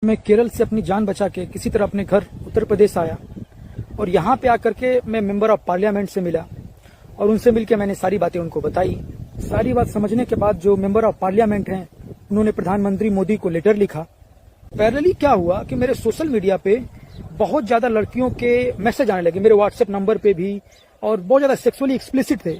मैं केरल से अपनी जान बचा के किसी तरह अपने घर उत्तर प्रदेश आया और यहाँ पे आकर के मैं मेंबर ऑफ पार्लियामेंट से मिला और उनसे मिलकर मैंने सारी बातें उनको बताई। सारी बात समझने के बाद जो मेंबर ऑफ पार्लियामेंट हैं उन्होंने प्रधानमंत्री मोदी को लेटर लिखा। पैरेलली क्या हुआ कि मेरे सोशल मीडिया पे बहुत ज्यादा लड़कियों के मैसेज आने लगे, मेरे व्हाट्सएप नंबर पे भी, और बहुत ज्यादा सेक्सुअली एक्सप्लिसिट थे।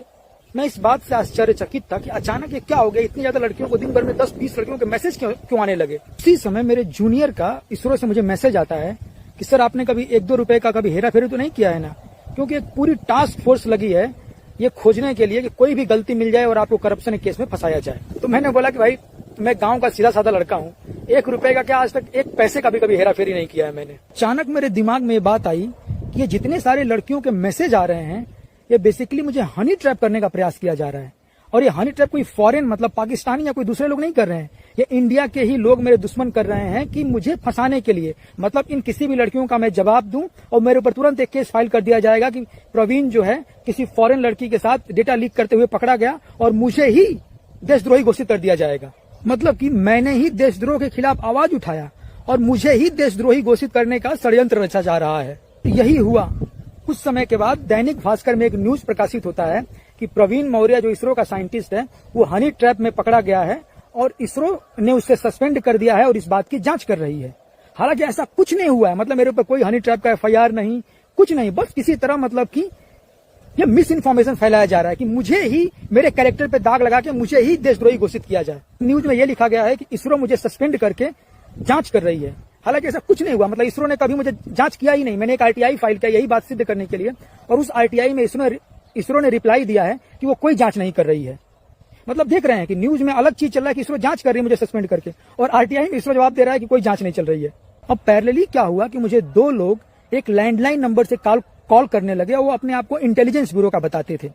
मैं इस बात से आश्चर्यचकित था कि अचानक ये क्या हो गया, इतनी ज्यादा लड़कियों को दिन भर में 10-20 लड़कियों के मैसेज क्यों आने लगे। उसी समय मेरे जूनियर का इसरो से मुझे मैसेज आता है कि सर आपने कभी 1-2 रुपए का कभी हेरा फेरी तो नहीं किया है ना, क्योंकि एक पूरी टास्क फोर्स लगी है ये खोजने के लिए कि कोई भी गलती मिल जाए और आपको करप्शन केस में फंसाया जाए। तो मैंने बोला कि भाई मैं गांव का सीधा साधा लड़का हूँ, 1 रुपए का क्या, आज तक 1 पैसे का भी कभी हेरा फेरी नहीं किया है मैंने। अचानक मेरे दिमाग में ये बात आई कि ये जितने सारे लड़कियों के मैसेज आ रहे हैं ये बेसिकली मुझे हनी ट्रैप करने का प्रयास किया जा रहा है। और ये हनी ट्रैप कोई फॉरेन मतलब पाकिस्तानी या कोई दूसरे लोग नहीं कर रहे हैं, ये इंडिया के ही लोग मेरे दुश्मन कर रहे हैं कि मुझे फंसाने के लिए। मतलब इन किसी भी लड़कियों का मैं जवाब दूं और मेरे ऊपर तुरंत एक केस फाइल कर दिया जाएगा कि प्रवीण जो है किसी फॉरेन लड़की के साथ डेटा लीक करते हुए पकड़ा गया और मुझे ही देशद्रोही घोषित कर दिया जाएगा। मतलब कि मैंने ही देशद्रोह के खिलाफ आवाज उठाया और मुझे ही देशद्रोही घोषित करने का षड्यंत्र रचा जा रहा है। यही हुआ। कुछ समय के बाद दैनिक भास्कर में एक न्यूज प्रकाशित होता है कि प्रवीण मौर्य जो इसरो का साइंटिस्ट है वो हनी ट्रैप में पकड़ा गया है और इसरो ने उसे सस्पेंड कर दिया है और इस बात की जांच कर रही है। हालांकि ऐसा कुछ नहीं हुआ है, मतलब मेरे ऊपर कोई हनी ट्रैप का FIR नहीं, कुछ नहीं, बस किसी तरह मतलब कि ये मिस इन्फॉर्मेशन फैलाया जा रहा है कि मुझे ही मेरे कैरेक्टर पे दाग लगा के मुझे ही देशद्रोही घोषित किया जाए। न्यूज में यह लिखा गया है कि इसरो मुझे सस्पेंड करके जांच कर रही है। हालांकि ऐसा कुछ नहीं हुआ, मतलब इसरो ने कभी मुझे जांच किया ही नहीं। मैंने एक RTI फाइल किया यही बात सिद्ध करने के लिए और उस RTI में इसरो ने रिप्लाई दिया है कि वो कोई जांच नहीं कर रही है। मतलब देख रहे हैं कि न्यूज में अलग चीज चल रहा है कि इसरो जांच कर रही है मुझे सस्पेंड करके, और RTI में इसरो जवाब दे रहा है कि कोई जांच नहीं चल रही है। अब पैरेलली क्या हुआ कि मुझे 2 लोग एक लैंडलाइन नंबर से कॉल करने लगे और वो अपने आप को इंटेलिजेंस ब्यूरो का बताते थे।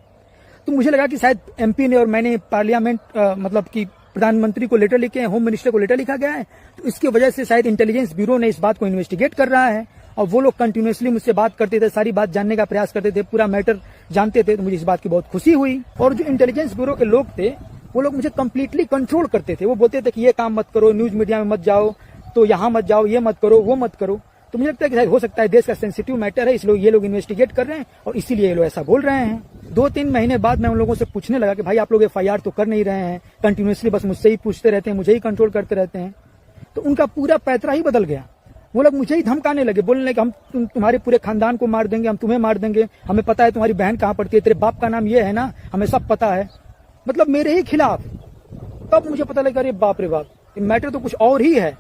तो मुझे लगा कि शायद MP ने और मैंने पार्लियामेंट मतलब कि प्रधानमंत्री को लेटर लिखे हैं, होम मिनिस्टर को लेटर लिखा गया है, तो इसकी वजह से शायद इंटेलिजेंस ब्यूरो ने इस बात को इन्वेस्टिगेट कर रहा है। और वो लोग कंटिन्यूअसली मुझसे बात करते थे, सारी बात जानने का प्रयास करते थे, पूरा मैटर जानते थे। तो मुझे इस बात की बहुत खुशी हुई। और जो इंटेलिजेंस ब्यूरो के लोग थे वो लोग मुझे कंप्लीटली कंट्रोल करते थे। वो बोलते थे कि ये काम मत करो, न्यूज मीडिया में मत जाओ, तो यहाँ मत जाओ, ये मत करो, वो मत करो। तो मुझे लगता है कि शायद हो सकता है देश का सेंसिटिव मैटर है, इसलिए ये लोग इन्वेस्टिगेट कर रहे हैं और इसीलिए ये लोग ऐसा बोल रहे हैं। 2-3 महीने बाद मैं उन लोगों से पूछने लगा कि भाई आप लोग FIR तो कर नहीं रहे हैं, कंटिन्यूअसली बस मुझसे ही पूछते रहते हैं, मुझे ही कंट्रोल करते रहते हैं। तो उनका पूरा पैतरा ही बदल गया। वो लोग मुझे ही धमकाने लगे, बोलने लगे हम तुम्हारे पूरे खानदान को मार देंगे, हम तुम्हें मार देंगे, हमें पता है तुम्हारी बहन कहाँ पड़ती है, तेरे बाप का नाम ये है ना, हमें सब पता है। मतलब मेरे ही खिलाफ। तब मुझे पता लगा अरे बाप रे बाप, मैटर तो कुछ और ही है।